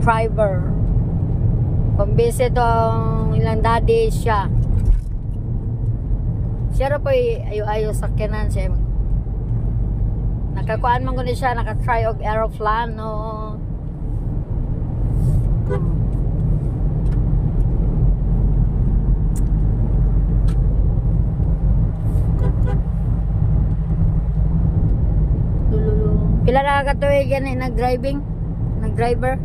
driver. Kumbisi tong ilang daddy siya. Siya rin po ayo-ayo sa kanan siya. Nakakuan man ko na siya, naka-try og aeroplano. Pila na katuig yan nag-driving? Nag-driver?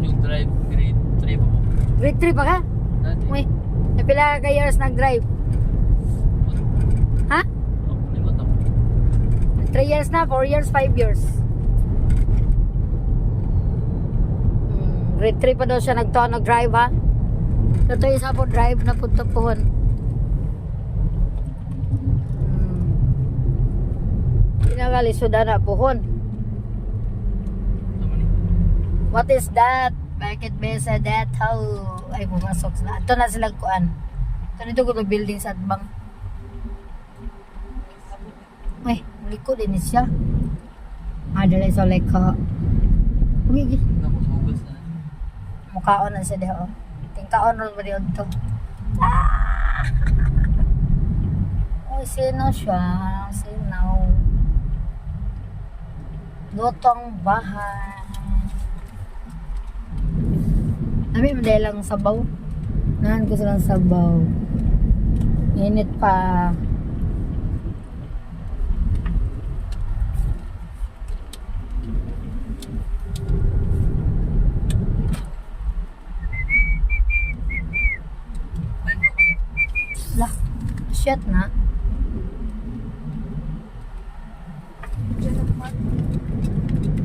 Yung drive, grade 3 pa po. Grade 3 pa ka? Dati. Uy, pila ka years nag-drive? Ha? Oh, limot ako. 3 years na, 4 years, 5 years. Grade 3 pa daw siya nag-drive ha? Ito isa po drive na punta pohon. Pinakalisod na pohon. What is that? Bakit besa that? How? Ay, pumasok na. Ito na silang kuan. Ito nito ko building sa atbang. Ay, liko din siya. Adalay sa leko. Umigi. Tapos hugas na. Mukhaon na siya diho. Tingkaon ron ba diho ito? Ah! Uy, sino siya? Sino? Lutong bahay. Ami maday lang sabaw. Nahan ko silang sabaw. Init pa. Lah, shit na.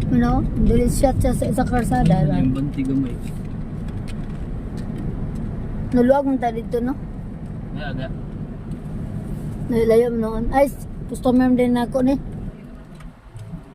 Ano? Dili shot siya sa isang karsada. Yung banti gamay. Nuluwag mo tayo dito, no? May aga. Nalayo mo noon. Ay, customer din ako ni.